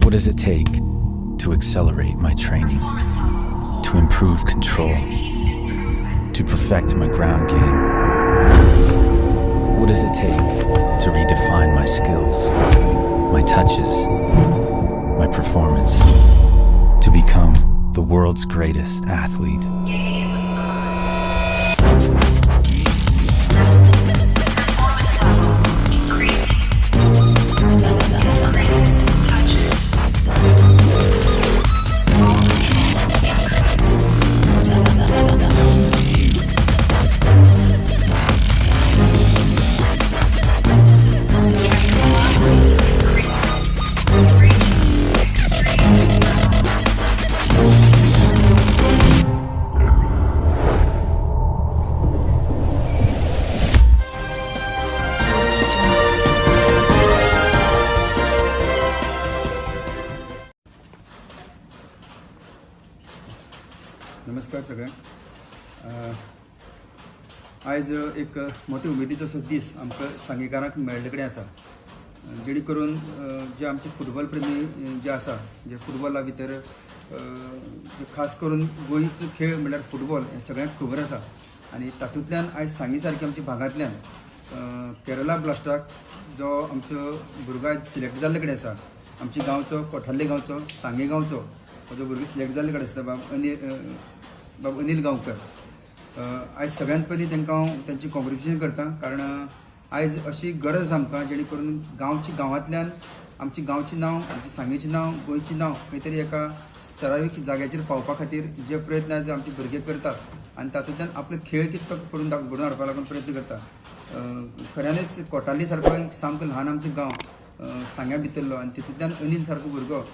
What does it take to accelerate my training, to improve control, to perfect my ground game? What does it take to redefine my skills, my touches, my performance, to become the world's greatest athlete? नमस्कार सगळ्यांक. आयज एक मोठे उमेदीचो दीस आमकां सांगेकारांक मेळ्ळे कडेन आसा, जेणे करून जे आमचे फुटबॉल प्रेमी जे आसा, जे फुटबॉला भितर खास करून गोंयचो खेळ म्हणल्यार फुटबॉल हें सगळ्यांक खबर आसा. आनी तातूंतल्यान आयज सांगे सारके आमच्या भागांतल्यान केरला ब्लास्टाक जो आमचो भुरगो आयज सिलेक्ट जाल्ले कडेन आसा, आमच्या गांवचो कोठार्ले गांवचो सांगे गांवचो जो भुरगो सिलेक्ट जाल्ले कडेन आसता बाब अनिल गांवकर. आयज सगळ्यांत पयलीं तांकां हांव तांची कॉंग्रेच्युलेशन करता, कारण आयज अशी गरज आमकां जेणे करून गांवांतल्यान आमची गांवचें नांव, आमच्या सांगेचें नांव, गोंयचें नांव खंय तरी एका ठरावीक जाग्याचेर पावपा खातीर जे प्रयत्न आज आमचे भुरगे करतात आनी तातूंतल्यान आपले खेळ कितलो घडोवन हाडपा लागून प्रयत्न करता. खऱ्यांनीच कोटार्ली सारको एक सामको ल्हान आमचो गांव सांग्या भितरलो आनी तितूंतल्यान अनिल सारको भुरगो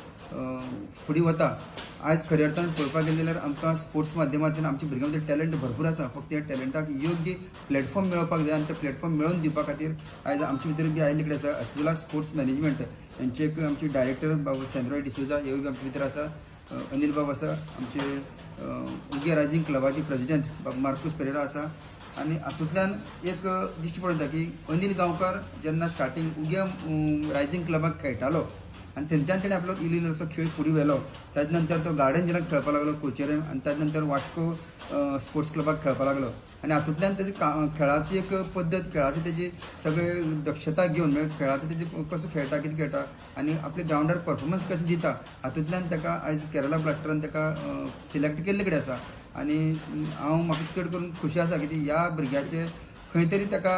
फुडें वता. आयज खऱ्या अर्थान पळोवपाक गेले जाल्यार आमकां स्पोर्ट्स माध्यमांतल्यान आमच्या भुरग्यां भितर टॅलंट भरपूर आसा, फक्त ह्या टॅलंटाक योग्य प्लॅटफॉर्म मेळोवपाक जाय आनी ते प्लॅटफॉर्म मेळोवन दिवपा खातीर आयज आमचे भितर बी आयिल्ले कडेन आसा. अतुला स्पोर्ट्स मॅनेजमेंट हेंचे आमचे डायरेक्टर बाबू सेंद्रॉय डिसोजा हे बी आमचे भितर आसा. अनिल बाब आसा, आमचे उगे रायझींग क्लबाचे प्रेसिडेंट बाब मार्कूस पेरेरा आसा. आनी हातूंतल्यान एक दिश्टी पडटा की अनिल गांवकर जेन्ना स्टार्टींग उगे रायझींग क्लबाक खेळटालो आनी थंयच्यान ताणें आपलो इल्लो खेळ फुडें व्हेलो. ताजे नंतर तो गार्डन जिल्ल्याक खेळपाक लागलो कोचेरेम, आनी ताजे नंतर वास्को स्पोर्ट्स क्लबाक खेळपाक लागलो. आनी हातूंतल्यान तेजी खेळाची एक पद्दत, खेळाची तेजी सगळे दक्षता घेवन म्हणजे खेळाचो तेजी कसो खेळटा, कितें खेळटा आनी आपल्या ग्रावंडार परफॉर्मन्स कशें दिता, हातूंतल्यान ताका आयज केरला ब्लास्टरान ताका सिलेक्ट केल्ले कडेन आसा. आनी हांव म्हाका चड करून खुशी आसा की ह्या भुरग्याचे खंय तरी ताका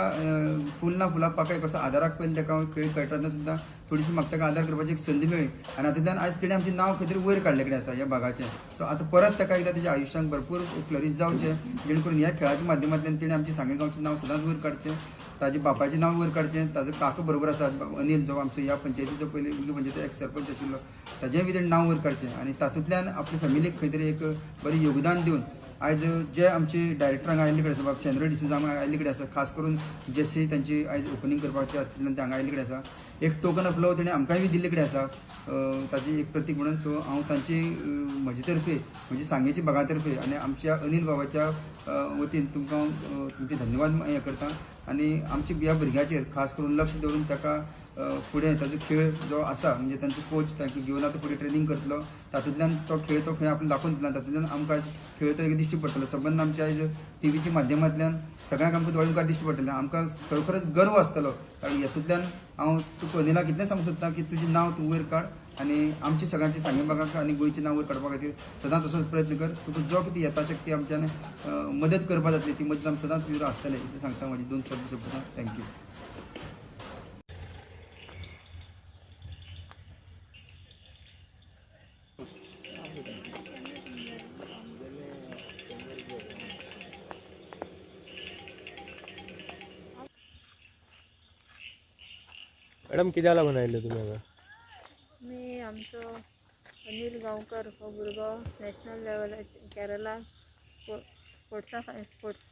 फूल ना फुलां पाकळ्या कसो आदाराक पयलीं ताका खेळ खेळटाना सुद्दां थोडीशी म्हाका ताका आदार करपाची एक संदी मेळ्ळी. आनी हातूंतल्यान आयज तेणें आमचें नांव खंय तरी वयर काडले कडेन आसा ह्या भागाचें. सो आतां परत ताका एकदां तेज्या आयुश्यांत भरपूर फ्लरीश जावचें, जेणे करून ह्या खेळाच्या माध्यमांतल्यान तेणें आमचें सांगे गांवचें नांव सदांच वयर काडचें, ताजे बापाचें नांव वयर काडचें. ताजो काका बरोबर आसा अनिल, जो आमचो ह्या पंचायतीचो पयलीं पंचायतीचो एक सरपंच आशिल्लो, ताजेंय बी तेणें नांव वयर काडचें. आनी तातूंतल्यान आपल्या फॅमिलीक खंय तरी एक बरें योगदान दिवन आयज जे आमचे डायरेक्टरांक आयिल्ले कडेन आसा, बाब सेंद्रॉय डिसोजा आयिल्ले कडेन आसा, खास करून जेसी तांची आयज ओपनिंग करपाच्या हातूंतल्यान ते हांगा आयिल्ले कडेन आसा. एक टोकन ऑफ लव तेणें आमकांय बी दिल्ले कडेन आसा, ताची एक प्रतीक म्हणून. सो हांव तांची म्हजे तर्फे म्हणजे सांगेच्या भागा तर्फे आनी आमच्या अनिल बाबाच्या वतीन तुमकां तुमचे धन्यवाद हें करता. आनी आमच्या ह्या भुरग्याचेर खास करून लक्ष दवरून ताका फुडें ताजो खेळ जो आसा म्हणजे तांचो कोच तांकां घेवन आतां फुडें ट्रेनींग करतलो, तातूंतल्यान तो खेळ तो खंय आपलो दाखोवन दितलो. तातूंतल्यान आमकां आयज खेळ तो एक दिश्टी पडटलो. संबंद आमच्या आयज टीव्हीच्या माध्यमांतल्यान सगळ्यांक आमकां दोळे मुखार दिश्टी पडटलें. आमकां खरोखरच गर्व आसतलो, कारण हातूंतल्यान हांव तुका अनिलाक इतलें सांगूंक सोदतां की तुजें नांव तूं वयर काड आनी आमच्या सगळ्यांचे सांगे भागाक आनी गोंयचें नांव वयर काडपा खातीर सदांच तसोच प्रयत्न कर. तुका जो कितें यथाशक्ती आमच्यान मदत करपा जातली ती मदत आमी सदांच तुजे आसतलें इतलें सांगता. म्हाजी 2 शब्द सोंपता. थँक्यू. मॅडम कित्याला बनायले तुम्ही हांगा? मी आमचो अनिल गांवकर हो भुरगो नॅशनल लेवलार केरला स्पोर्ट्स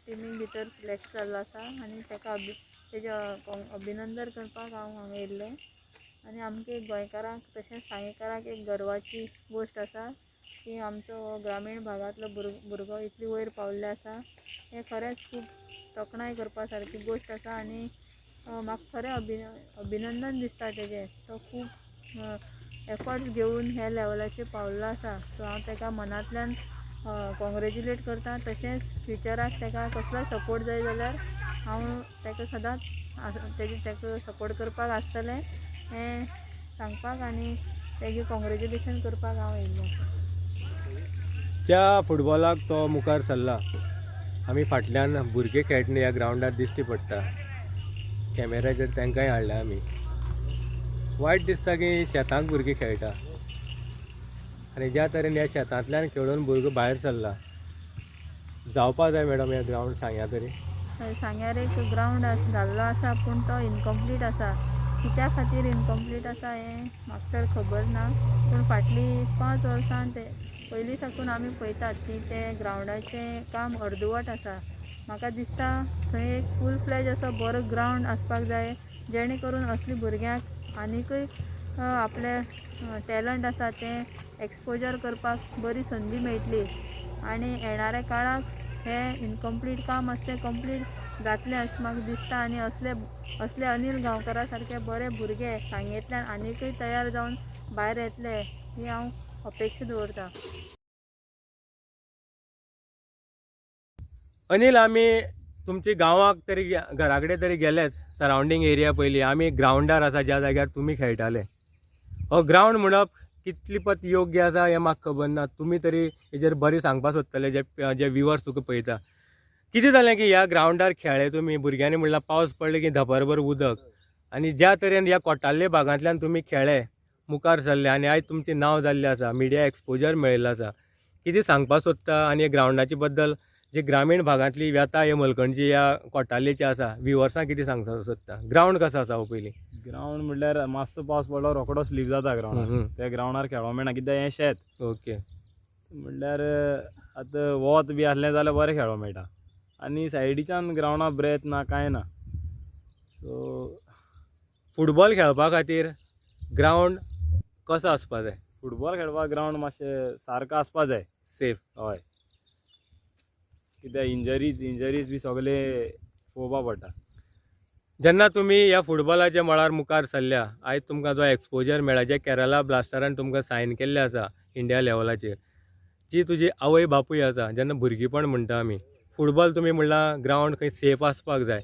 टिमींग भितर सिलेक्ट जाल्लो आसा आनी ताका तेजें अभिनंदन करपाक हांव हांगा येयल्लें. आनी आमच्या गोंयकारांक तशेंच सांगेकारांक एक गर्वाची गोश्ट आसा की आमचो ग्रामीण भागांतलो भुरगो इतली वयर पावल्ले आसा. हें खरेंच खूब तोखणाय करपा सारकी गोश्ट आसा आनी म्हाका खरें अभिनंदन दिसता तेजें. तो खूब एफर्ट्स घेऊन ह्या लेवलाचेर पावल्लो आसा. सो हांव ताका मनांतल्यान कॉंग्रेच्युलेट करता. तशेंच फ्युचराक ताका कसलोय सपोर्ट जाय जाल्यार हांव ताका सदांच ताका सपोर्ट करपाक आसतलें हें सांगपाक आनी ताजें कॉंग्रेच्युलेशन करपाक हांव येयल्लें आसा. ज्या फुटबॉलाक तो मुखार सरला आमी फाटल्यान भुरगे खेळटना ह्या ग्रावंडार दिश्टी पडटा. कॅमेराचेर तांकांय हाडल्या आमी. वायट दिसता की शेतांत भुरगे खेळटा आनी ज्या तरेन ह्या शेतांतल्यान खेळून भुरगो भायर सरला. जावपा जाय मॅडम हे ग्रावंड सांगया तरी. सांग्यार एक ग्रावंड घाल्लो आसा पूण तो इनकम्प्लीट आसा. कित्या खातीर इनकम्प्लीट आसा हें म्हाका तर खबर ना. पूण फाटलीं 5 वर्सां ते पयलीं साकून आमी पळयतात की ते ग्रावंडाचें काम अर्दवट आसा. म्हाका दिसता थंय एक फूल फ्लॅज असो बरो ग्रावंड आसपाक जाय जेणे करून असल्या भुरग्यांक आनीकय आपले टॅलंट आसा तें एक्सपोजर करपाक बरी संदी मेळटली. आनी येणाऱ्या काळाक हें इनकम्प्लीट काम आसा तें कंप्लीट जातलें अशें म्हाका दिसता. आनी असले अनिल गांवकारा सारके बरे भुरगे सांगेंतल्यान आनीकय तयार जावन भायर येतले ही हांव अपेक्षा दवरतां. अनिल, आमी तुमच्या गांवाक तरी घरा कडेन तरी गेलेच. सरावंडींग एरिया पयली आमी ग्रावंडार आसा ज्या जाग्यार तुमी खेळटाले. हो ग्रावंड म्हणप कितली पत योग्य आसा हें म्हाका खबर ना. तुमी तरी हेजेर बरें सांगपाक सोदतले जे व्ह्युअर्स तुका पळयता. कितें जालें की ह्या ग्रावंडार खेळ्ळे तुमी भुरग्यांनी म्हणल्यार पावस पडले की धपरभर उदक आनी ज्या तरेन ह्या कोट्टाले भागांतल्यान तुमी खेळ्ळे मुखार सरले आनी आयज तुमचें नांव जाल्लें आसा, मिडिया एक्सपोजर मेळिल्लो आसा. कितें सांगपाक सोदता आनी ग्रावंडाचे बद्दल जी ग्रामीण भागांतली व्यथा हे मलकणची ह्या कोट्टालेची आसा व्ह्युअर्सांक कितें सांगपाक सोदता? ग्रावंड कसो आसा हो पयलीं? ग्रावंड म्हणल्यार मातसो पावस पडलो रोखडो स्लीप जाता ग्रावंडार. त्या ग्रावंडार खेळोंक मेळना कित्याक हें शेत. ओके. म्हणल्यार आतां वत बी आसलें जाल्यार बरें खेळोंक मेळटा. आनी सायडीच्यान ग्रावंडार ब्रेथ ना कांय ना. सो फुटबॉल खेळपा खातीर ग्रावंड कसो आसपा जाय? फुटबॉल खेळपाक ग्रावंड मातशें सारको आसपा जाय. सेफ. हय, कित्याक इंजरीज बी सगळे पळोवपा पडटा. जेन्ना तुमी ह्या फुटबॉलाच्या मळार मुखार सरल्या, आयज तुमकां जो एक्सपोजर मेळ्ळा जे केरला ब्लास्टरान तुमकां सायन केल्लें आसा इंडिया लेवलाचेर, जी तुजी आवय बापूय आसा, जेन्ना भुरगीपण म्हणटा आमी, फुटबॉल तुमी म्हणला ग्रावंड खंय सेफ आसपाक जाय.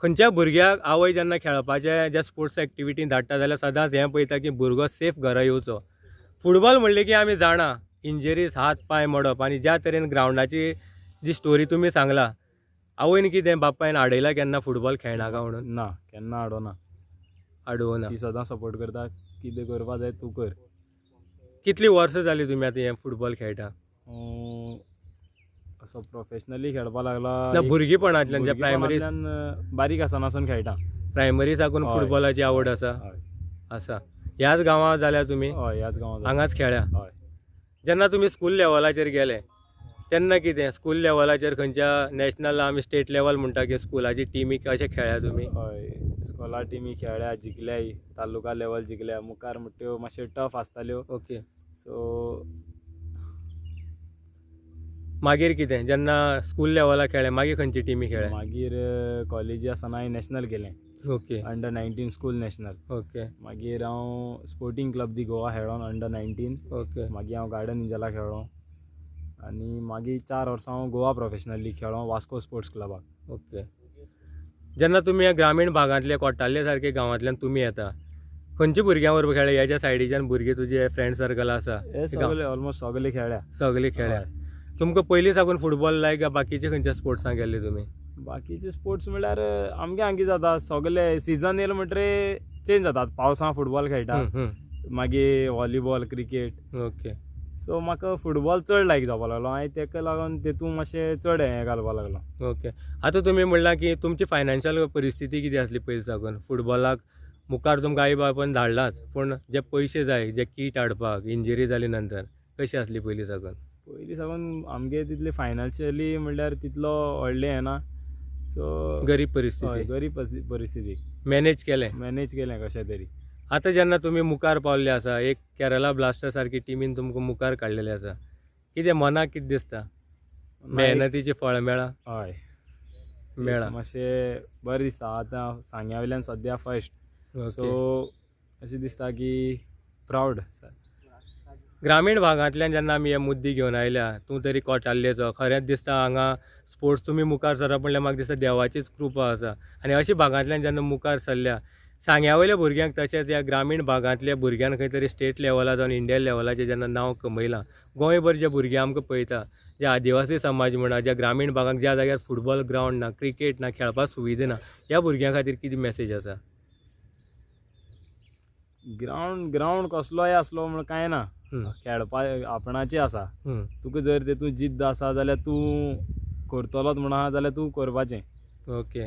खंयच्या भुरग्याक आवय जेन्ना खेळपाचे ज्या स्पोर्ट्स एक्टिविटीन धाडटा जाल्यार सदांच हें पळयता की भुरगो सेफ घरा येवचो. फुटबॉल म्हणलें की आमी जाणा इंजरीज, हात पांय मोडप आनी ज्या तरेन ग्रावंडाची जी स्टोरी तुमी सांगला, आवयन कितें बापायन आडयला केन्ना फुटबॉल खेळनाका म्हणून? ना, केन्ना आडोना. आडोवना. ती सदां सपोर्ट करता. कितें करपा जाय तूं कर. कितलीं वर्सां जालीं तुमी आतां हें फुटबॉल खेळटा? असो प्रोफेशनली खेळपा लागला ना भुरगीपणांतल्यान जे प्रायमरी बारीक आसनासून खेळटा. प्रायमरी साकून हय. फुटबॉलाची आवड आसा? हय आसा. ह्याच गांवांत जाल्यार तुमी हय, ह्याच गांवांत हांगाच खेळ्ळ्या? हय. जेन्ना तुमी स्कूल लेवलाचेर गेले तेन्ना कितें स्कूल लेवलाचेर खंयच्या नॅशनल आमी स्टेट लेवल म्हणटा की स्कुलाची टिमी कशें खेळ्ळ्या तुमी? हय, स्कॉला टिमी खेळ्ळ्या, जिखल्याय, तालुका लेवल जिखल्या. मुखार म्हणट्यो मातश्यो टफ आसताल्यो. ओके. सो मागीर कितें जेन्ना स्कूल लेवला खेळ्ळें मागीर खंयची टिमी खेळ्ळ्या? मागीर कॉलेजी आसतना हांवें नॅशनल केलें. Okay. Under 19 school national. Okay. मागीर हांव स्पोर्टिंग क्लब दी गोवा खेळ्ळो अंडर 19. ओके. मागीर हांव गार्डन इंजला खेळ्ळो आनी मागीर 4 वर्सां हांव गोवा प्रोफेशनल लीग खेळ्ळो वास्को स्पोर्ट्स क्लबाक. ओके. जेन्ना तुमी ह्या ग्रामीण भागांतले कोट्टाले सारके गांवांतल्यान तुमी येता, खंयच्या भुरग्यां बरोबर खेळ्ळे? ह्याच्या सायडीच्यान भुरगे तुजे फ्रेंड सर्कल आसा? हे सगळे ऑलमोस्ट सगळे खेळ्ळ्या. सगळीं खेळ्ळ्या. तुमकां पयलीं साकून फुटबॉल लायक काय बाकीचे खंयच्या स्पोर्ट्सांक गेल्ले तुमी? बाकीचे स्पोर्ट्स म्हणल्यार आमगे हांगी जाता सगळे सीजन येयलो म्हणटरे चेंज जातात. पावसां फुटबॉल खेळटा, मागीर व्हॉलीबॉल, क्रिकेट. ओके. सो म्हाका फुटबॉल चड लायक जावपा लागलो. हांवें तेका लागून तेतून मातशें चड हें घालपा लागलो. ओके. आतां तुमी म्हणलां की तुमची फायनान्शियल परिस्थिती कितें आसली पयलीं साकून? फुटबॉलाक मुखार तुमकां आई बापायन धाडलाच, पूण जे पयशे जाय जे किट हाडपाक इंजरी जाली नंतर कशी आसली पयलीं साकून? पयलीं साकून आमगे तितली फायनान्शियली म्हणल्यार तितलो व्हडलें हें ना. सो गरीब परिस्थिती. गरीब परिस्थिती मॅनेज केलें? मॅनेज केलें कशें तरी. आतां जेन्ना तुमी मुखार पावल्ले आसा, एक केरला ब्लास्टर सारकी टिमीन तुमकां मुखार काडलेलें आसा, कितें मनाक कितें दिसता? मेहनतीचें फळ मेळ्ळां? हय, मेळ्ळां. मातशें बरें दिसता. आतां सांग्या वयल्यान सद्या फर्स्ट. सो अशें दिसता की प्राऊड ग्रामीण भागांतल्यान जेन्ना आमी हे मुद्दे घेवन आयल्या तूं तरी कोटाल्लेचो खरेंच दिसता हांगा स्पोर्ट्स तुमी मुखार सरप म्हणल्यार म्हाका दिसता देवाचीच कृपा आसा आनी अशा भागांतल्यान जेन्ना मुखार सरल्या सांग्या वयल्या भुरग्यांक तशेंच ह्या ग्रामीण भागांतल्या भुरग्यांक खंय तरी स्टेट लेवलार जावन इंडियन लेवलाचेर जेन्ना नांव कमयलां गोंयभर जे भुरगे आमकां पळयता जे आदिवासी समाज म्हणा ज्या ग्रामीण भागांत ज्या जाग्यार फुटबॉल ग्रावंड ना क्रिकेट ना खेळपाक सुविधा ना ह्या भुरग्यां खातीर कितें मॅसेज आसा? ग्राउंड कसलोय असलो म्हण कांय ना, खेळपा आपणाची आसा. तुका जर तेतून जिद्द आसा जाल्यार तूं करतलोच म्हण आहा जाल्यार तूं करपाचें. ओके.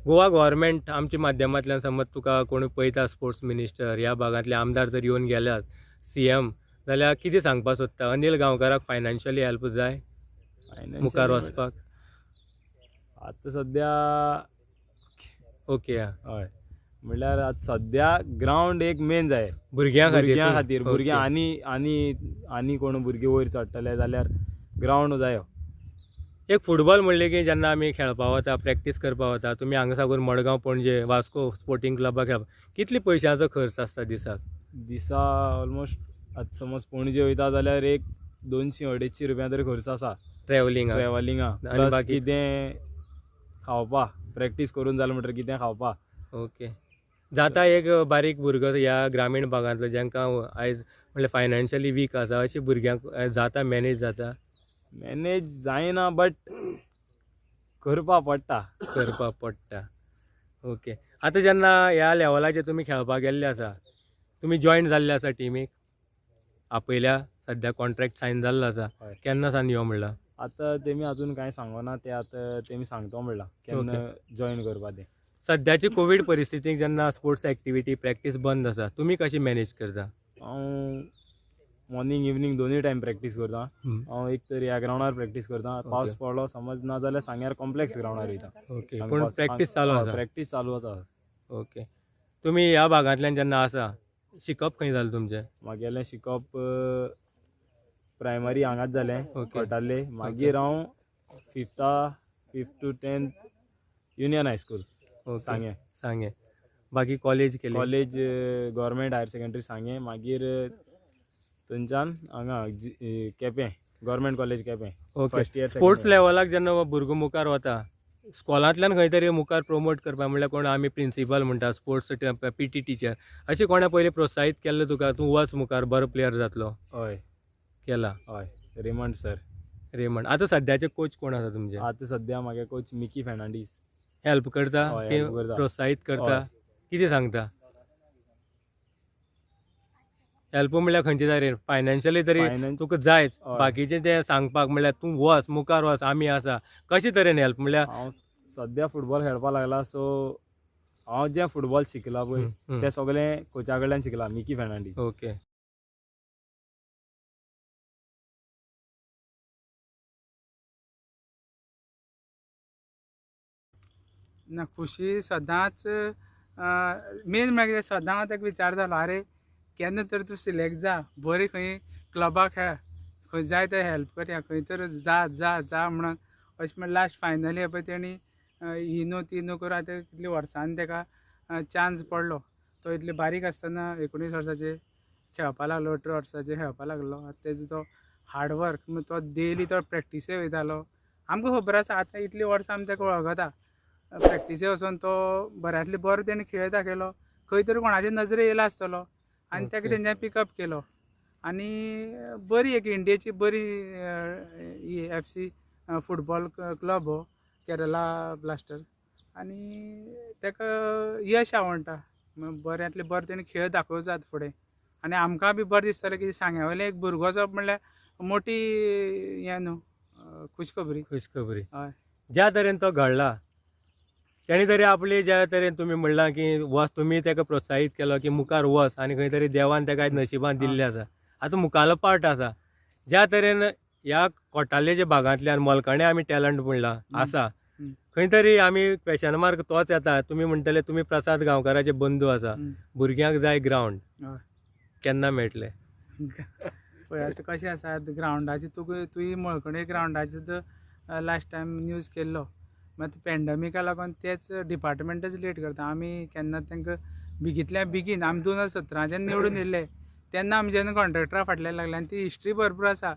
गोवा गव्हर्मेंट आमच्या माध्यमांतल्यान समज तुका कोणी पळयता स्पोर्ट्स मिनिस्टर ह्या भागांतले आमदार जर येवन गेल्यात CM जाल्यार कितें सांगपाक सोदता? अनिल गांवकाराक फायनान्शियली हेल्प जाय मुखार वचपाक? आतां सद्या ओके. हय म्हणल्यार आतां सद्या ग्राउंड एक मेन जाय भुरग्यां खातीर. भुरग्यां आनी कोण भुरगे वयर चडटले जाल्यार ग्राउंड जायो. एक फुटबॉल म्हणले की जेन्ना आमी खेळपा वता प्रॅक्टीस करपा वता तुमी हांगा साकून मडगांव पणजे वास्को स्पोर्टिंग क्लबाक खेळपा कितले पयशांचो खर्च आसता दिसाक? ऑलमोस्ट आतां समज पणजे वयता जाल्यार एक 200-250 रुपया तरी खर्च आसा ट्रॅव्हलिंगा प्लस कितें खावपा प्रॅक्टीस करून जालें म्हणटकीर कितें खावपा. ओके. जाता एक बारीक भुरगो ह्या ग्रामीण भागांतलो जांकां आयज म्हणल्यार फायनान्शियली वीक आसा अशे भुरग्यांक जाता मॅनेज जाता? मॅनेज जायना बट करपा पडटा. ओके. आतां जेन्ना ह्या लेवलाचेर तुमी खेळपाक गेल्ले आसा तुमी जॉयन जाल्ले आसा टिमीक आपयल्या सद्या कॉन्ट्रॅक्ट सायन जाल्लो आसा केन्ना सावन यो म्हणला? आतां तेमी अजून कांय सांगना ते आतां तेमी सांगतो म्हणला केन्ना जॉयन करपा तें. सद्याची कोवीड परिस्थितीक जेन्ना स्पोर्ट्स एक्टिविटी प्रॅक्टीस बंद आसा तुमी कशी मॅनेज करता? हांव मॉर्निंग इवनिंग दोनूय टायम प्रॅक्टीस करता. हांव एक तर ह्या ग्राउंडार प्रॅक्टीस करता. पावस पडलो समज ना जाल्यार सांग्यार कॉम्प्लेक्स ग्राउंडार वयता. ओके. पूण प्रॅक्टीस चालू आसा? प्रॅक्टीस चालू आसा. ओके. तुमी ह्या भागांतल्यान जेन्ना आसा शिकप खंय जालें तुमचें? म्हागेलें शिकप प्रायमरी हांगाच जालें कोटाले. मागीर हांव 5th to 10th union high school सांगे. बाकी कॉलेज केलें? कॉलेज गव्हर्मेंट हायर सेकंडरी सांगे. मागीर थंयच्यान हांगा Quepem government college Quepem. Okay. Sports लेवलाक जेन्ना भुरगो मुखार वता स्कॉलांतल्यान खंय तरी मुखार प्रमोट करपा म्हणल्यार कोण आमी प्रिंसिपल म्हणटा स्पोर्ट्स PT टिचर अशें कोणा पयलीं प्रोत्साहीत केल्लें तुका तूं वच मुखार बरो प्लेयर जातलो? हय केला. हय रेमंड सर. रेमंड. आतां सद्याचे कोच कोण आसा तुमचे? आतां सद्या म्हागे कोच मिकी फेर्नांडीस. हेल्प करता प्रोत्साहीत करता कितें सांगता? हेल्प म्हणल्यार खंयचे जाय रे फायनान्शियली तरी तुका जायच बाकीचे ते सांगपाक म्हणल्यार तूं वच मुखार वच आमी आसा कशे तरेन हेल्प म्हणल्यार? हांव सद्या फुटबॉल खेळपा लागला सो हांव जें फुटबॉल शिकला पळय तें सगळें कोचा कडल्यान शिकला मिकी फेर्नांडीस. ओके. ना खुशी सदांच मेन मागीर सदां हांव ताका विचारतालो अरे केन्ना तर तूं सिलेक्ट जा बरी खंय क्लबाक खेळ खंय जाय ते हेल्प करया खंय तर जा म्हणून अशें म्हणून लास्ट फायनली हे पळय तेणी ही न्हू ती न्हू करून आतां कितल्या वर्सांनी ताका चान्स पडलो. तो इतले बारीक आसतना 19 वर्साचे खेळपा लागलो 18 वर्साचे खेळपा लागलो. आतां तेजो तो हार्डवर्क तो डेली तो प्रॅक्टिसे वयतालो. आमकां खबर आसा आतां इतलीं वर्सां आमी ताका वळखता प्रॅक्टिसे वचून तो बऱ्यांतले बरो तेणें खेळ दाखयलो. खंय तरी कोणाचे नजरे येयलो आसतलो आनी ताका तेंच्यानी पिकअप केलो आनी बरी एक इंडियेची बरी ही FC फुटबॉल क्लब हो केरला ब्लास्टर्स आनी ताका यश आवडटा बऱ्यांतले बरें तेणें खेळ दाखोवं फुडें आनी आमकां बी बरें दिसतलें की सांग्या वयले एक भुरगो जावप म्हणल्यार मोठी हें न्हू खुशखबरी. हय. ज्या तरेन तो घडला तेणी तरी आपली ज्या तरेन तुमी म्हणलां की वच तुमी ताका प्रोत्साहीत केलो की मुखार वच आनी खंय तरी देवान ताका नशिबान दिल्लें आसा. आतां मुखारलो पार्ट आसा ज्या तरेन ह्या कोटालेच्या भागांतल्यान मलकणे आमी टॅलंट म्हणला आसा खंय तरी आमी क्वेश्चन मार्क तोच येता. तुमी म्हणटले तुमी प्रसाद गांवकाराचे बंधू आसा भुरग्यांक जाय ग्रावंड केन्ना मेळटले? पळय आतां कशें आसा ग्रावंडाची तुवें मळकणे ग्रावंडाची सुद्दां लास्ट टायम न्यूज केल्लो मात पॅन्डेमिका लागून तेच डिपार्टमेंटच लेट करता. आमी केन्ना तांकां बेगींतल्या बेगीन आमी 2017 जेन्ना निवडून येयल्ले तेन्ना आमी जेन्ना कॉन्ट्रॅक्टरा फाटल्यान लागले आनी ती हिस्ट्री भरपूर आसा.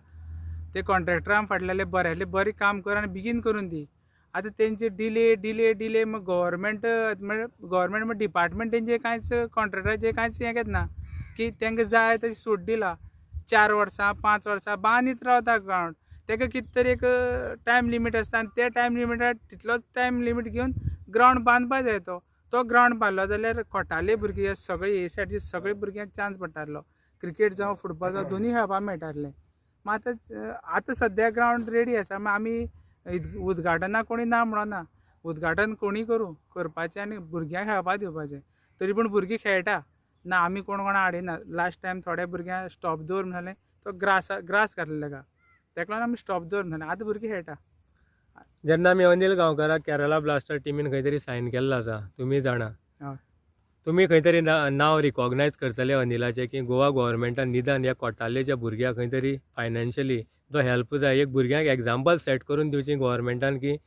ते कॉन्ट्रॅक्टरांक फाटल्याले बऱ्यांतले बरें काम कर आनी बेगीन करून दी. आतां तेंचे डिले मग गव्हर्मेंट डिपार्टमेंट तेंचे कांयच कॉन्ट्रॅक्टराचे कांयच हें घेतना की तांकां जाय तशी सूट दिला. 4 वर्सां 5 वर्सां बांदीत रावता ग्रावंड. ताका कितें तरी एक टायम लिमीट आसता आनी त्या टायम लिमिटार तितलोच टायम लिमीट घेवन ग्रावंड बांदपा जाय. तो ग्रावंड बांदलो जाल्यार खोटाले भुरगे सगळे हे सायडीचे सगळे भुरग्यांक चान्स पडटालो. क्रिकेट जावं फुटबॉल जावं दोनूय खेळपाक मेळटालें. मात आतां सद्या ग्रावंड रेडी आसा. मागीर आमी उद्घाटनाक कोणी ना म्हणना. उद्घाटन कोणी करपाचें आनी भुरग्यांक खेळपाक दिवपाचें. तरी पूण भुरगीं खेळटा ना, आमी कोणा हाडिना. लास्ट टायम थोड्या भुरग्यांक स्टॉप दवर म्हणलें तो ग्रास घातलें ताका लागून आमी स्टॉप दवर म्हणलें. आतां भुरगीं खेळटा. जेन्ना आमी अनिल गांवकाराक केरला ब्लास्टर टिमीन खंय तरी सायन केल्लो आसा, तुमी जाणा. हय. तुमी खंय तरी नांव रिकॉग्नायज करतले अनिलाचें की गोवा गव्हर्मेंटान निदान ह्या कोट्टालेच्या भुरग्यांक खंय तरी फायनान्शियली जो हेल्प जाय, एक भुरग्यांक एग्जाम्पल सेट करून दिवची गव्हर्मेंटान की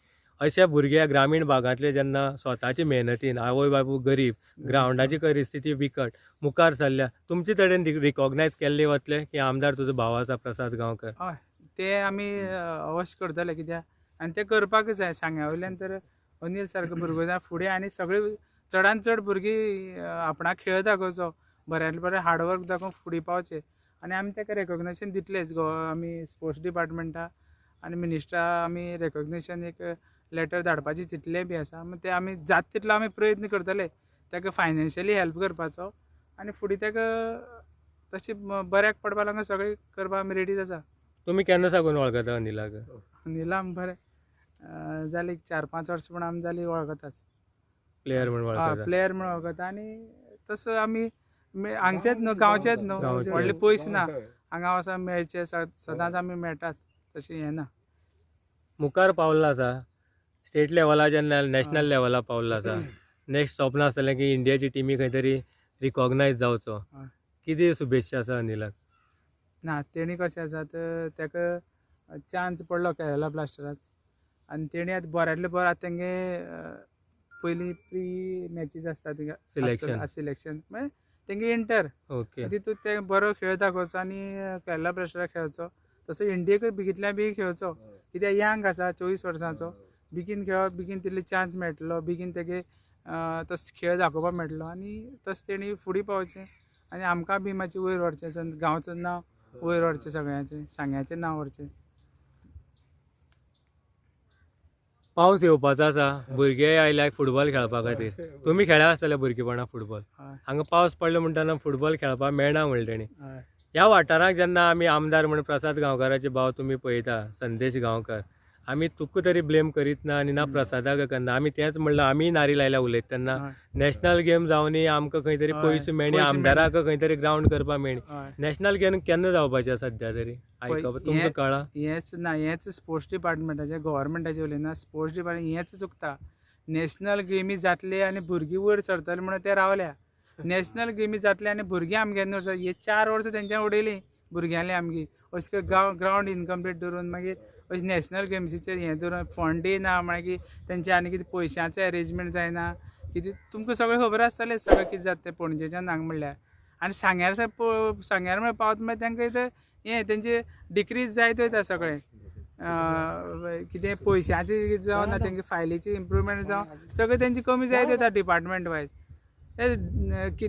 अशा भुरग्या ग्रामीण भागांतले जेन्ना स्वताचे मेहनतीन आवय बापूय गरीब, ग्रावंडाची परिस्थिती बिकट, मुखार सरल्या, तुमचे कडेन रिकॉग्नायज केल्ले वतले की आमदार तुजो भाव आसा प्रसाद गांवकर. हय, ते आमी अवश्य करतले कित्याक आनी ते करपाकच जाय. सांग्या वयल्यान तर अनिल सारको भुरगो जाय फुडें आनी सगळे चडांत चड भुरगीं आपणाक खेळ दाखोवचो, बऱ्यांतले बरें हार्डवर्क दाखोवन फुडें पावचे आनी आमी ताका रेकॉग्नेशन दितलेच. आमी स्पोर्ट्स डिपार्टमेंटा आनी मिनिस्टरा आमी रेकॉग्नेशन एक लेटर धाडपाची चिंतलें बी आसा. मागीर ते आमी जाता तितलो आमी प्रयत्न करतले ताका फायनान्शियली हेल्प करपाचो आनी फुडें ताका तशी बऱ्याक पडपा लागून सगळें करपाक आमी रेडीच आसा. तुमी केन्ना साकून वळखता अनिलाक? अनिला आमी बरें जाली 4-5 वर्सां पूण आमी जाली वळखताच. प्लेयर म्हणून वळखता? प्लेयर म्हणून वळखता आनी तसो आमी हांगचेच न्हू, गांवचेच न्हू, व्हडले पयस ना. हांगा वचोन मेळचे सदांच आमी मेळटात तशें हें ना. मुखार पावल्लो आसा स्टेट लेवला जेन्ना नॅशनल लेवला पावल्लो आसा. नेक्स्ट स्वप्न आसतलें की इंडियाची टिमी खंय तरी रिकॉग्नायज जावचो. कितें शुभेच्छा आसा अनिलाक? ना, तेणी कशें आसा तर ताका चान्स पडलो केरला ब्लास्टराक आनी तेणी आतां बऱ्यांतले बरो आतां तेंगे पयलीं प्री मॅचीस आसता थिंगा सिलेक्शन मागीर तेंगे इंटर. ओके. तितूंत ते बरो खेळ दाखोवचो आनी केरला ब्लास्टराक खेळचो. तसो इंडियेकूय बेगींतल्या बेगीन खेळचो कित्याक यंग आसा 24 वर्सांचो. बेगीन खेळप, बेगीन तितले चान्स मेळटलो, बेगीन तेगे तसो खेळ दाखोवपाक मेळटलो आनी तशें तेणी फुडें पावचें आनी आमकां बी मातशें वयर व्हरचें, गांवचें नांव वयर व्हरचें, सगळ्यांचें सांग्याचें नांव व्हरचें. पावस येवपाचो आसा, भुरगे आयल्यात फुटबॉल खेळपा खातीर. तुमी खेळ्ळा आसतले भुरगेपणां फुटबॉल. हांगा पावस पडलो म्हणटना फुटबॉल खेळपाक मेळना म्हणलें तेणी. ह्या वाठाराक जेन्ना आमी आमदार म्हणून प्रसाद गांवकाराचे भाव तुमी पळयता, संदेश गांवकर, आमी तुका तरी ब्लेम करीत ना आनी ना प्रसादाक करना. आमी तेंच म्हणलं, आमी नारी लायल्या उलयता तेन्ना नॅशनल गेम जावनी आमकां खंय तरी पयशे मेळ्ळे, आमदाराक खंय तरी ग्रावंड करपाक मेळ्ळी. नॅशनल गेम केन्ना जावपाचें सद्या तरी आयकप तुमकां कळ्ळां? हेंच स्पोर्ट्स डिपार्टमेंटाचें गव्हर्मेंटाचें उलयना. स्पोर्ट्स डिपार्टमेंट हेंच चुकता. नॅशनल गेमी जातले आनी भुरगीं वयर सरतले म्हणून ते रावल्या. नॅशनल गेमी जातले आनी भुरगीं आमगे हे 4 वर्सां तेंच्यान उडयलीं भुरग्यांली आमगी. अशें ग्रावंड इनकम्प्लीट दवरून मागीर अशें नॅशनल गेम्सीचेर हें दवरून फंड दिना, मागीर तेंचे आनी कितें पयशांचें अरेंजमेंट जायना. कितें तुमकां सगळें खबर आसतलें सगळें कितें जाता तें पणजेच्यान हांगा म्हणल्यार. आनी सांग्यार म्हळ्यार पावता मागीर तांकां इथं हें तेंचे डिक्रीज जायत वयता सगळें. कितें पयशांचें जावं ना, तेंगे फायलीची इम्प्रुवमेंट जावं सगळें तेंची कमी जायत वयता डिपार्टमेंट वायज.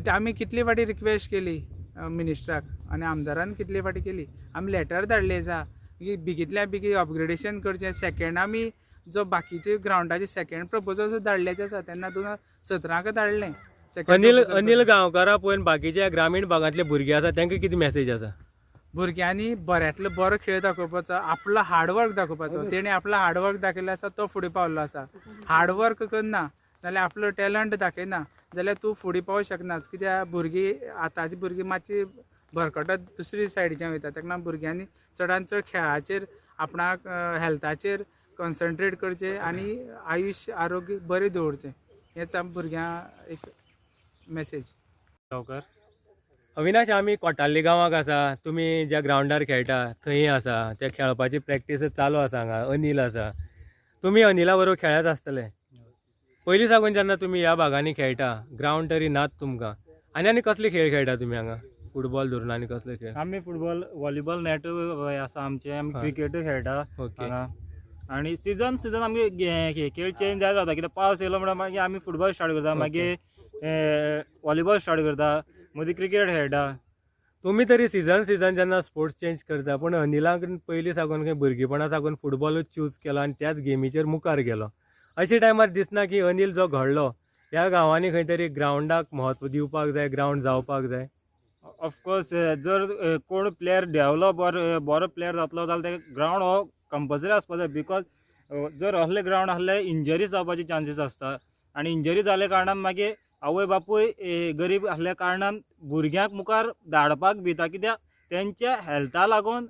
आमी कितली फाटी रिक्वेस्ट केली मिनिस्टराक आनी आमदारान कितली फाटी केली. आमी लेटर धाडली आसा की बेगींतल्या बेगीन अपग्रेडेशन करचें. सेकेंड आमी जो बाकीचे ग्रावंडाचे सेकेंड प्रपोजल धाडलेचे आसा तेन्ना 2017 धाडलें. अनिल गांवकारा पळोवन बाकीच्या ग्रामीण भागांतले भुरगे आसा तांकां कितें मॅसेज आसा? भुरग्यांनी बऱ्यांतलो बरो खेळ दाखोवपाचो, आपलो हार्डवर्क दाखोवपाचो. तेणी आपलो हार्डवर्क दाखयल्लो आसा, तो फुडें पावल्लो आसा. हार्डवर्क करना जाल्यार आपलो टॅलंट दाखयना जाल्यार तूं फुडें पावूंक शकनाच. कित्याक भुरगीं आतांची भुरगीं मातशी भरकटत दुसरी सायडीच्यान वयता. ताका लागून भुरग्यांनी चडांत चड खेळाचेर आपणाक हेल्थाचेर कॉन्सन्ट्रेट करचें आनी आयुश्य आरोग्य बरें दवरचें. हेंच आमी भुरग्यांक एक मेसेज. गांवकर अविनाश, आमी कोट्टाली गांवांक आसा, तुमी ज्या ग्रावंडार खेळटा थंय आसा, त्या खेळपाची प्रॅक्टीस चालू आसा. हांगा अनिल आसा, तुमी अनिला बरोबर खेळ्याच आसतले. पयलीं साकून जेन्ना तुमी ह्या भागांनी खेळटा ग्रावंड तरी नात तुमकां आनी कसले खेळ खेळटा तुमी हांगा फुटबॉल धरून आनी कसले खेळ आमी फुटबॉल व्हॉलीबॉल नेट आसा आमचे आमी हय. क्रिकेटूय खेळटा ओके हांगा आनी सीजन आमगे खेळ चेंज जायत रावता कित्याक पावस येयलो म्हणल्यार मागीर आमी फुटबॉल स्टार्ट करता मागीर व्हॉलीबॉल स्टार्ट करता मदीं क्रिकेट खेळटा. तुमी तरी सीझन जेन्ना स्पोर्ट्स चेंज करता पूण अनिलाक पयलीं साकून खंय भुरगेपणा साकून फुटबॉलूच चूज केलो आनी त्याच गेमीचेर मुखार गेलो. अशे टायमार दिसना की अनिल जो घडलो ह्या गांवांनी खंय तरी ग्रावंडाक म्हत्व दिवपाक जाय ग्रावंड जावपाक जाय. ऑफकोर्स जर कोण प्लेयर डेवलप ऑर बरो प्लेयर जातलो जाल्यार तेका ग्रावंड हो कंपल्सरी आसपाक जाय बिकॉज जर असले ग्रावंड आसले इंजरीज जावपाचे चान्सीस आसता आनी इंजरी जाल्या कारणान मागीर आवय बापूय गरीब आसल्या कारणान भुरग्यांक मुखार धाडपाक भिता कित्याक तेंच्या हेल्था लागून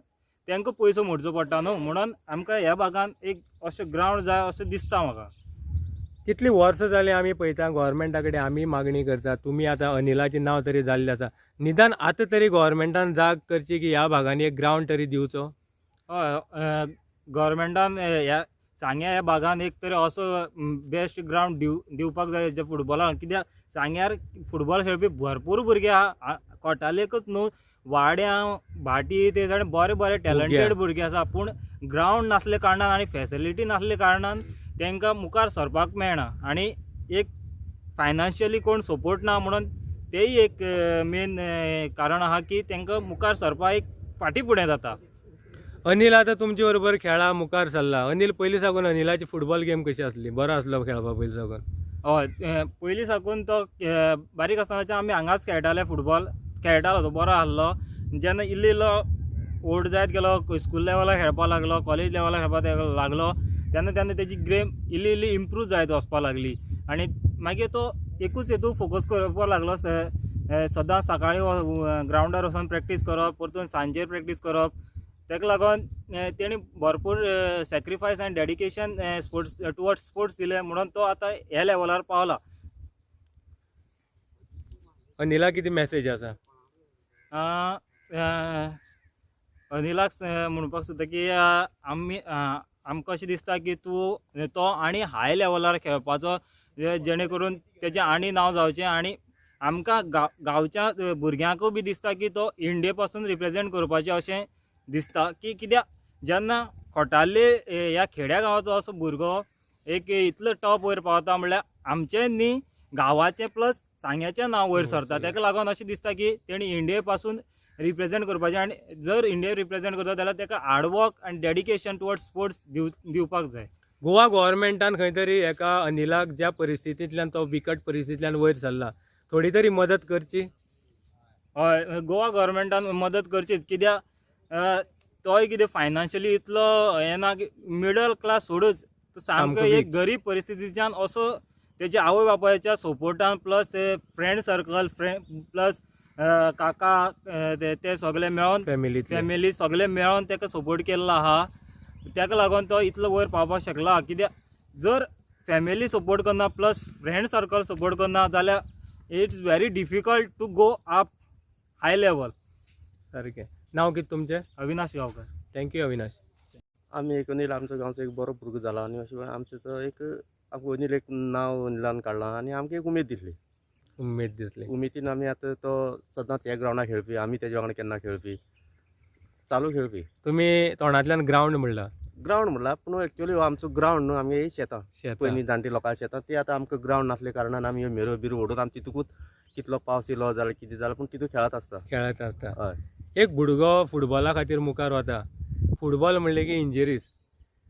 तांकां पयसो मोडचो पडटा न्हू म्हणून आमकां ह्या भागान एक अशें ग्रावंड जाय अशें दिसता म्हाका. कितलीं वर्सां जालीं आमी पळयता गोवोरमेंटा कडेन आमी मागणी करता तुमी आतां अनिलाचें नांव तरी जाल्लें आसा निदान आतां तरी गोवोरमेंटान जाग करची की ह्या भागांनी एक ग्रावंड तरी दिवचो. हय गव्हर्मेंटान ह्या सांग्या ह्या भागान एक तरी असो बेस्ट ग्रावंड दिवपाक जाय जे फुटबॉलाक कित्याक सांग्यार फुटबॉल खेळपी भरपूर भुरगे आहा कोटालेकच न्हू वाड्यां भाटी ते सगळे बरे बरे टॅलंटेड भुरगे आसा पूण ग्रावंड नासले कारणान आनी फेसिलिटी नासले कारणान तांकां मुखार सरपाक मेळना आनी एक फायनान्शियली कोण सपोर्ट ना म्हणून तेय एक मेन कारण आहा की तांकां मुखार सरपाक एक फाटीं फुडें जाता. अनिल आतां तुमचे बरोबर खेळा मुखार सरला. अनिल पयलीं साकून अनिलाची फुटबॉल गेम कशी आसली बरो आसलो खेळपा पयलीं साकून. हय पयलीं साकून तो बारीक आसतनाच्यान आमी हांगाच खेळटाले फुटबॉल खेळटालो तो बरो आसलो जेन्ना इल्लो इल्लो व्हड जायत गेलो स्कूल लेवलार खेळपाक लागलो कॉलेज लेवलार खेळपाक लागलो तेन्ना तेन्ना तेजी गेम इल्ली इल्ली इम्प्रूव जायत वचपाक लागली आनी मागीर तो एकूच हेतू फोकस करपाक लागलो सदां सकाळीं ग्रावंडार वचून प्रॅक्टीस करप परतून सांजेर प्रॅक्टीस करप ताका लागून तेणी भरपूर सॅक्रिफायस आनी डेडिकेशन स्पोर्ट्स टुवर्ड्स स्पोर्ट्स दिलें म्हणून तो आतां ह्या लेवलार पावला. अनिला कितें मॅसेज आसा. अनिलाक म्हणपाक सोदता की आमकां अशें दिसता की तो आनी हाय लेवलार खेळपाचो जेणे करून तेजें आनी नांव जावचें आनी आमकां गांवच्या भुरग्यांकूय बी दिसता की तो इंडिये पासून रिप्रेझेंट करपाचें अशें दिसता की कित्याक जेन्ना खोटाले ह्या खेड्या गांवाचो असो भुरगो एक इतलो टॉप वयर पावता म्हणल्यार आमचें न्ही गांवाचें प्लस सांग्याचें नांव वयर सरता ताका लागून अशें दिसता की तेणी इंडिये पासून रिप्रेझेंट करपाचें आनी जर इंडिया रिप्रेझेंट करता जाल्यार ताका हार्डवर्क आनी डेडिकेशन टुवर्ड्स स्पोर्ट्स दिवपाक जाय. गोवा गोवोरमेंटान खंय तरी एका अनिलाक ज्या परिस्थितींतल्यान तो बिकट परिस्थितींतल्यान वयर सरला थोडी तरी मदत करची. हय गोवा गोवोरमेंटान मदत करचीच कित्याक तोय कितें फायनान्शियली इतलो हें ना मिडल क्लास सोडूच सामको एक गरीब परिस्थितीच्यान असो तेच्या आवय बापायच्या सपोर्टान प्लस फ्रेंड सर्कल प्लस काका ते सगळे मेळोन फॅमिली सगळे मेळोन ताका सपोर्ट केल्लो आहा ताका लागून तो इतलो वयर पावपाक शकला. कित्याक जर फॅमिली सपोर्ट करना प्लस फ्रेंड सर्कल सपोर्ट करना जाल्यार it's very difficult to go up high level. सारकें. नांव कितें तुमचें. अविनाश गांवकर. थँक्यू अविनाश. आमी एक अनिल आमचो गांवचो एक बरो भुरगो जाला आनी अशें आमचो तो एक आमकां अनिल एक नांव अनिलान काडलां आनी आमकां एक उमेद दिसली. उमेदीन आमी आतां तो सदांच ह्या ग्रावंडार खेळपी आमी तेज्या वांगडा केन्ना खेळपी चालू खेळपी. तुमी तोंडांतल्यान ग्रावंड म्हणला. ग्रावंड म्हणला पूण एक्चुअली हो आमचो ग्रावंड न्हू आमी शेतां पयलीं जाणटी लोकां शेतां ती आतां आमकां ग्रावंड नासल्या कारणान आमी मेरो बिरो ओडून आमी तितूकूच कितलो पावस येयलो जाल्यार कितें जाल्यार पूण तितून खेळत आसता. हय. एक भुरगो फुटबॉला खातीर मुखार वता फुटबॉल म्हणलें की इंजरीज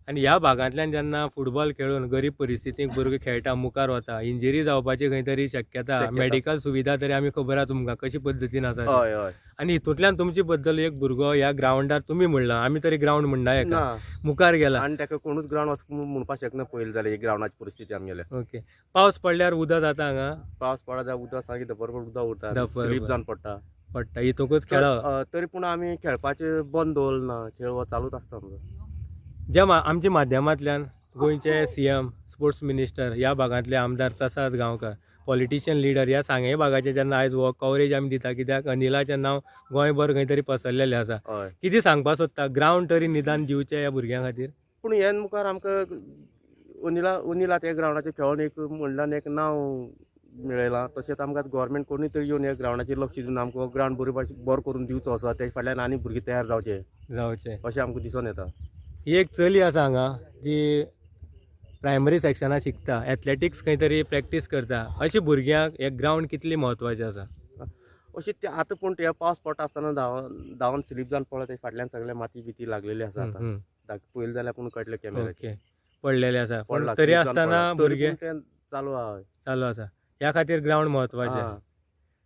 आनी ह्या भागांतल्यान जेन्ना फुटबॉल खेळून गरीब परिस्थितीक भुरगो खेळटा मुखार वता इंजरी जावपाची खंय तरी शक्यता मेडिकल सुविधा तरी आमी खबर आहा तुमकां कशी पद्दतीन आसा. हय हय. आनी हितूंतल्यान तुमचे बद्दल एक भुरगो ह्या ग्रावंडार तुमी म्हणला आमी तरी ग्रावंड म्हणना हेका मुखार गेला आनी ताका कोणूच ग्रावंड वचून म्हणपाक शकना पयलीं जाल्यार एक ग्रावंडाची परिस्थिती आमगेल्या. ओके. पावस पडल्यार उदक जाता हांगा. पावस पडा जाल्यार उदक सारकें दपरभर उदक उरता स्लीप जावन पडटा हितूंकूच खेळ तरी पूण आमी खेळपाचें बंद दवरना खेळ हो चालूच आसता आमचो. ज्या आमच्या माध्यमांतल्यान गोंयचे CM स्पोर्ट्स मिनिस्टर ह्या भागांतले आमदार प्रसाद गांवकर पॉलिटिशियन लिडर ह्या सांगे भागाचे जेन्ना आयज हो कवरेज आमी दिता कित्याक अनिलाचें नांव गोंयभर खंय तरी पसरलेलें आसा. कितें सांगपाक सोदता ग्रावंड तरी निदान दिवचें ह्या भुरग्यां खातीर. पूण हे मुखार आमकां अनिला त्या ग्रावंडाचेर खेळून एक म्हणल्यार एक नांव मेळयलां. तशेंच आमकां गव्हर्मेंट कोणी तरी येवन ह्या ग्रावंडाचेर लक्ष दिवन आमकां ग्रावंड बरो करून दिवचो असो. तेजे फाटल्यान आनी भुरगे तयार जावचे अशें आमकां दिसून येता. ही एक चली आसा हांगा जी प्रायमरी सेक्शनात शिकता, एथलेटिक्स खंय तरी प्रॅक्टीस करता. अशी भुरग्यांक हे ग्रावंड कितली म्हत्वाचें आसा? अशें ते आतां पूण ते पावस पडटा आसतना धांवन स्लीप जावन पडला. तेजे फाटल्यान सगळे माती बिती लागलेली आसा. आतां पयलीं जाल्यार पूण कळटलें कॅमेराचेर ओके, पडलेले आसा. पण पडला, तरी slip जावन आसतना पडला. तरी भुरगे पूण तें चालू आहा. चालू आसा. ह्या खातीर ग्रावंड म्हत्वाचें. हां.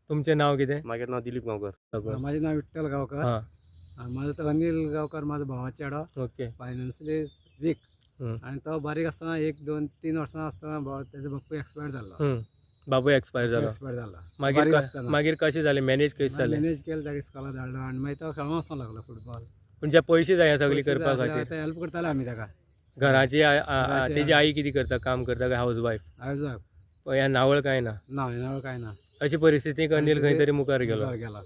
तुमचें नाव कितें? मागीर नांव दिलीप गांवकर. माझे नाव विठ्ठल गावकर. हां, माझं तर अनिल गावकर माझा भावाचा चेडो. ओके. फायनान्शियली वीक हं. आणि तो बारीक असताना 1, 2, 3 वर्सां असताना त्याचा बापूय एक्सपायर झाला. बाबू एक्सपायर जालो. एक्सपायर झाला मागीर मागीर कशें जालें? मॅनेज कशें जालें? मॅनेज केलं ताका इस्कॉला धाडलो आणि मागीर तो खेळूंक वचूंक लागलो फुटबॉल. पूण जे पयशे जाय सगळी करपा खातीर हेल्प करताले आमी ताका. घराची तेजी आई कितें करता? काम करता काय हाऊस वायफ? आयज ह्या नावळ काय ना? ना हें कांय ना. अशी परिस्थितीक अनिल खंय तरी मुखार गेलो. गेला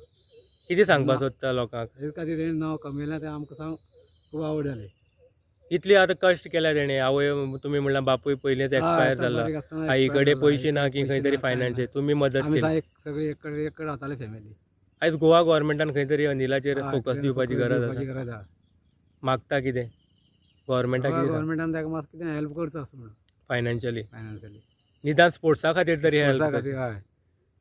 कितें सांगपाक सोदता लोकांक? हेच खातीर तेणें नांव कमयलें तें आमकां सांग खूब आवड जाली. इतली आतां कश्ट केल्या तेणें. आवय तुमी म्हणला बापूय पयलींच एक्सपायर जाला, आई कडेन पयशे ना की खंय तरी फायनान्शियल तुमी मदत केली. सगळी एक रावताली फॅमिली. आयज गोवा गव्हर्मेंटान खंय तरी अनिलाचेर फोकस दिवपाची गरज आसा. गरज आहा. मागता कितें गव्हर्मेंटाक कितें गव्हर्मेंटान ताका मातसो कितें हेल्प करचो असो म्हणून फायनान्शियली फायनान्शियली. निदान स्पोर्ट्सा खातीर तरी हेल्प स्पोर्ट्सा करची. खातीर हय.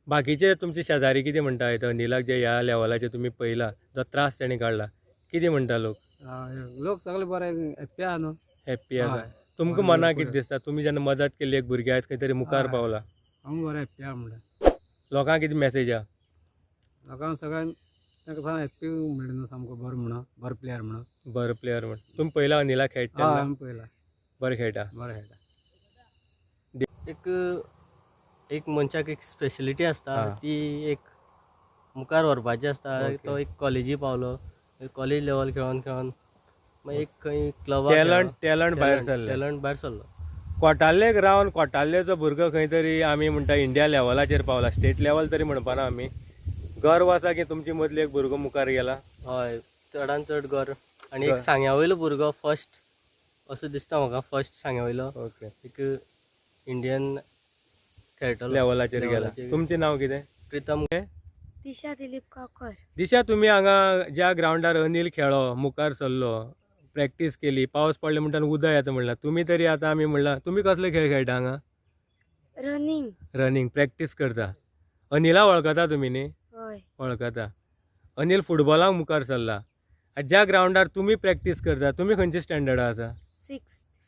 बाकीचे तुमचे शेजारी कितें म्हणटा? अनिलाक जे ह्या लेवलाचेर तुमी पयला जो त्रास तेणें काडला, कितें म्हणटा लोक? लोक सगळे बरे हॅप्पी आहा न्हू. हॅप्पी आसा. हय. तुमकां मनाक कितें दिसता? तुमी जेन्ना मदत केली एक भुरग्या आयज खंय तरी मुखार हय. पावला, हांव बरो हॅप्पी आहा म्हणटा. लोकांक कितें मॅसेज आहा? लोकांक सगळ्यांक ताका सांग हॅप्पी म्हणून सामको बरो म्हणून बरो प्लेयर म्हणून. बरो प्लेयर म्हण. तुमी पयला अनिला खेळटा हय तेन्ना? आमी पयला बरो खेळटा. बरो खेळटा. एक मनशाक एक स्पेशलिटी आसता. हां. ती एक मुखार व्हरपाची आसता. ओके. तो एक कॉलेजी पावलो, कॉलेज लेवल खेळून मागीर एक खंय क्लबाक टॅलंट भायर सरलें. टॅलंट भायर सरलो. कोटाले ग्रावंड कोटालेचो भुरगो खंय तरी आमी म्हणटा इंडिया लेवलाचेर पावला, स्टेट लेवल तरी म्हणपाना आमी. गर्व आसा की तुमचे मदलो एक भुरगो मुखार गेला. हय, चडान चड गर्व. आनी गर- एक सांग्या वयलो भुरगो फर्स्ट असो दिसता म्हाका. फर्स्ट सांग्या वयलो ओके. एक इंडियन खेळटलो लेवलाचेर गेला. लेवलाचेर. तुमचें नाव कितें? प्रितम. दिशा दिलीप गांवकर. दिशा तुमी हांगा ज्या ग्रावंडार अनिल खेळ्ळो, मुखार सरलो, प्रॅक्टीस केली, पावस पडले म्हणटा उदक येता म्हणला, तुमी तरी आतां आमी म्हणला तुमी कसले खेळ खेळटा हांगा? रनिंग. रनिंग प्रॅक्टीस करता. अनिला वळखता तुमी न्ही? हय. वळखता. अनिल फुटबॉलाक मुखार सरला. ज्या ग्रावंडार तुमी प्रॅक्टीस करता तुमी खंयच्या स्टँडर्डा आसा? 6.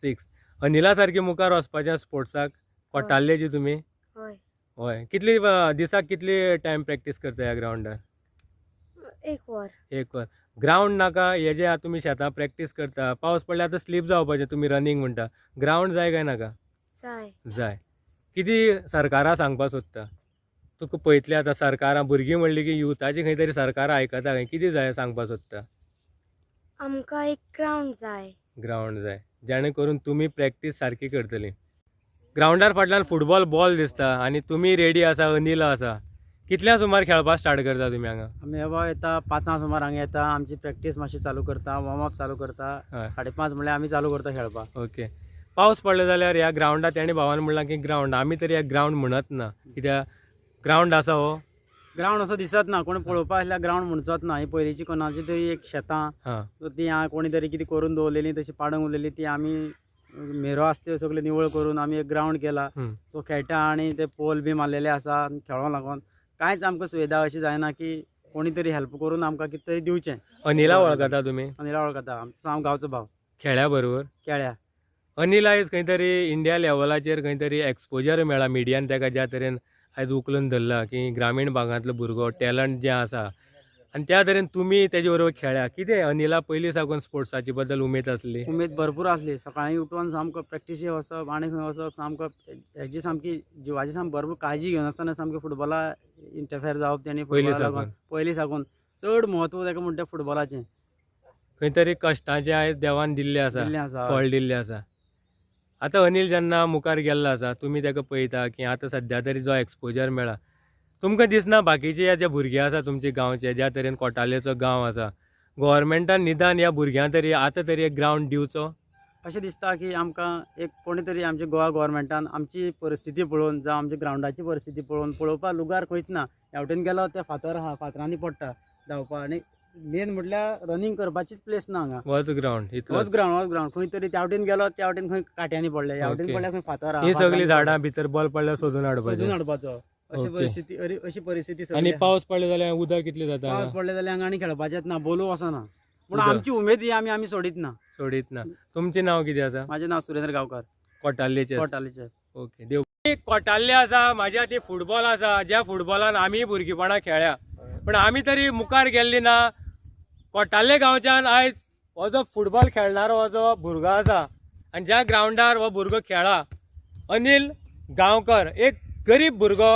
6. अनिला सारकी मुखार वचपाचें स्पोर्ट्साक कोट्टालेची तुमी? हय. हय. कितली दिसाक कितली टायम प्रॅक्टीस करता ह्या ग्रावंडार? 1 वर. 1 वर. ग्रावंड नाका हे जे आतां तुमी शेतां प्रॅक्टीस करता, पावस पडल्यार आतां स्लीप जावपाचें तुमी रनिंग म्हणटा, ग्रावंड जाय काय नाका? जाय. जाय. कितें सरकारा सांगपाक सोदता? तुका पळयतले आतां सरकारां भुरगीं म्हणली की युथाची खंय तरी सरकारां आयकता खंय, कितें जाय सांगपाक सोदता? आमकां एक ग्रावंड जाय. ग्रावंड जाय जेणे करून तुमी प्रॅक्टीस सारकी करतली. ग्रावंडार फाटल्यान फुटबॉल बॉल दिसता आनी तुमी रेडी आसा, अनिल आसा. कितल्या सुमार खेळपाक स्टार्ट करता तुमी हांगा? आमी एबाव येता 5 सुमार हांगा येता. आमची प्रॅक्टीस मातशी चालू करता, वॉर्मअप चालू करता. हय. 5:30 म्हणल्यार आमी चालू करता खेळपाक. ओके. पावस पडलो जाल्यार ह्या ग्रावंडार तेणे भावान म्हणलां की ग्रावंड आमी तरी ह्या ग्रावंड म्हणत ना, कित्याक ग्रावंड आसा हो? ग्रावंड असो दिसत ना. कोणी पळोवपाक आसल्यार ग्रावंड म्हणचोच ना. ही पयलींची कोणाची तरी एक शेतां, हां. सो ती हांगा कोणी तरी कितें करून दवरलेली तशी पाडून उरलेली, ती आमी मेरो आसा त्यो सगळ्यो निवळ करून आमी एक ग्रावंड केला. सो खेळटा आणि ते पोल बी मारलेले आसा खेळोंक लागून. कांयच आमकां सुविधा अशी जायना की कोणी तरी हेल्प करून आमकां कितें तरी दिवचें. अनिला वळखता तुमी? अनिला वळखता. आमचो हांव गांवचो भाव. खेळ्या बरोबर? केळ्या. अनिल आयज खंय तरी इंडिया लेवलाचेर खंय तरी एक्सपोजर मेळ्ळा मिडियान ताका ज्या तरेन आयज उखलून धरला की ग्रामीण भागांतलो भुरगो टॅलंट जें आसा आनी त्या तरेन तुमी तेजे बरोबर खेळ्ळा. कितें अनिला पयलीं साकून स्पोर्ट्साची बद्दल उमेद आसली? उमेद भरपूर आसली. सकाळीं उठून सामको प्रॅक्टिसे वचप आनी खंय वचप सामको हेजी सामकी जिवाची सामकी भरपूर काळजी घेवन आसतना सामकी फुटबॉला इंटरफेर जावप तेणी पयलीं साकून? पयलीं साकून चड म्हत्व ताका म्हणटा फुटबॉलाचें. खंय तरी कश्टाचें आयज देवान दिल्लें आसा, दिल्लें आसा. फळ दिल्लें आसा. आतां अनिल जेन्ना मुखार गेल्लो आसा तुमी ताका पळयता की आतां सद्या तरी जो एक्सपोजर मेळ्ळा, तुमकां दिसना बाकीचे जे भुरगे आसा तुमचे गांवचे ज्या तरेन कोटालेचो गांव आसा, गव्हर्मेंटान निदान ह्या भुरग्यांक तरी आतां तरी एक ग्रावंड दिवचो? अशें दिसता की आमकां एक कोणी तरी आमच्या गोवा गोवोरमेंटान आमची परिस्थिती पळोवन जावं आमच्या ग्रावंडाची परिस्थिती पळोवन पळोवपा लुगार खंयच ना. ह्या वटेन गेलो ते फातर आहा, फातरांनी पडटा धांवपा आनी मेन म्हटल्यार रनिंग करपाचीच प्लेस ना हांगा. वच ग्राउंड होच ग्रावंड खंय तरी त्या वटेन गेलो त्या वटेन खंय काट्यांनी पडले, ह्या वटेन Okay. पडल्यार खंय फातर ही सगळी फातरांनी झाडां भितर बॉल पडल्यार सोजून सोदून हाडपाची. हाडपाचो अशी Okay. परिस्थिती अशी परिस्थिती आणि सगळी आहा. पावस पडले जाल्यार उदक कितले जाता पावस पडले जाल्यार हांगा आनी खेळपाचेंच ना, बोलू वचना. पूण उदक. आमची उमेद ही आमी सोडीत ना. सोडीत ना. तुमचें नांव कितें आसा? माझें नांव सुरेंद्र गांवकार, कोटाल्लेचे कोटालीचे. ओके देव. कोटाल्ले आसा, म्हाज्या ती फुटबॉल आसा, ज्या फुटबॉलान आमी भुरगेपणां खेळ्ळ्या, पण आमी तरी मुखार गेल्ली ना. कोटाल्ले गांवच्यान आयज हो जो फुटबॉल खेळणारो हो जो भुरगो आसा आनी ज्या ग्रावंडार हो भुरगो खेळ्ळा, अनिल गांवकर, एक गरीब भुरगो,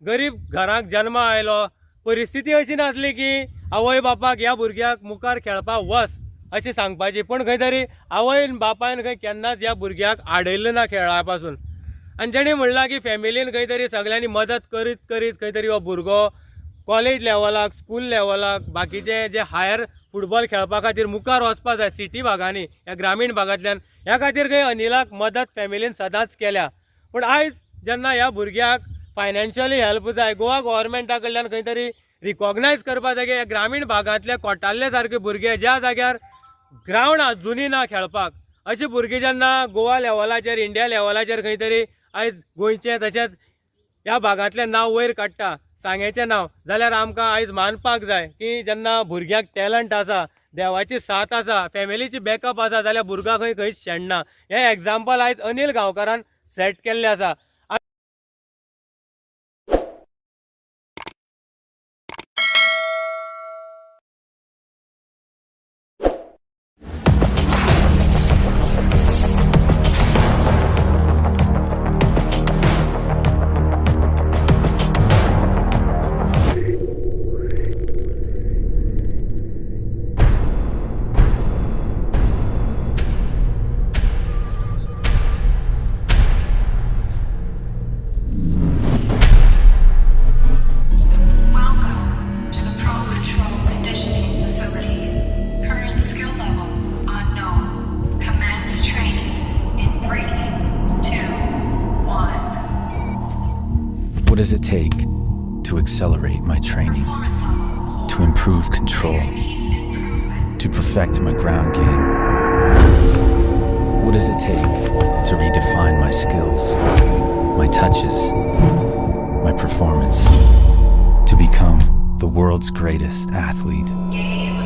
गरीब घराक जन्म आयलो. परिस्थिती अशी नासली की आवय बापाक ह्या भुरग्याक मुखार खेळपाक वच अशें सांगपाची, पण खंय तरी आवयन बापायन खंय केन्नाच ह्या भुरग्याक आडयल्लें ना खेळा पासून. आनी जेणे म्हणलां की फॅमिलीन खंय तरी सगळ्यांनी मदत करीत करीत खंय तरी हो भुरगो कॉलेज लेवलाक, स्कूल लेवलाक, बाकीचे जे हायर फुटबॉल खेळपा खातीर मुखार वचपा जाय सिटी भागांनी, ह्या ग्रामीण भागांतल्यान, ह्या खातीर खंय अनिलाक मदत फॅमिलीन सदांच केल्या. पूण आयज जेन्ना ह्या भुरग्याक फायनान्शियली हेल्प जाय, गोवा गोवोरमेंटा कडल्यान खंय तरी रिकॉग्नायज करपा जाय की ह्या ग्रामीण भागांतले कोटाल्ले सारके भुरगे ज्या जाग्यार ग्रावंड आजुनी ना खेळपाक, अशे भुरगे जेन्ना गोवा लेवलाचेर, इंडिया लेवलाचेर खंय तरी आयज गोंयचे तशेंच ह्या भागांतलें नांव वयर काडटा, सांग्याचें नांव, जाल्यार आमकां आयज मानपाक जाय की जेन्ना भुरग्याक टॅलंट आसा, देवाची साथ आसा, फॅमिलीची बॅकअप आसा, जाल्यार भुरगा खंयच शेणना. हें एग्जाम्पल आयज अनिल गांवकारान सेट केल्लें आसा. Welcome to the Pro Control Conditioning Facility. Current skill level unknown. Commence training in 3, 2, 1. What does it take to accelerate my training, Performance level to improve control, needs improvement. to perfect my ground game? What does it take to redefine my skills, my touches, my performance, to become the world's greatest athlete? Game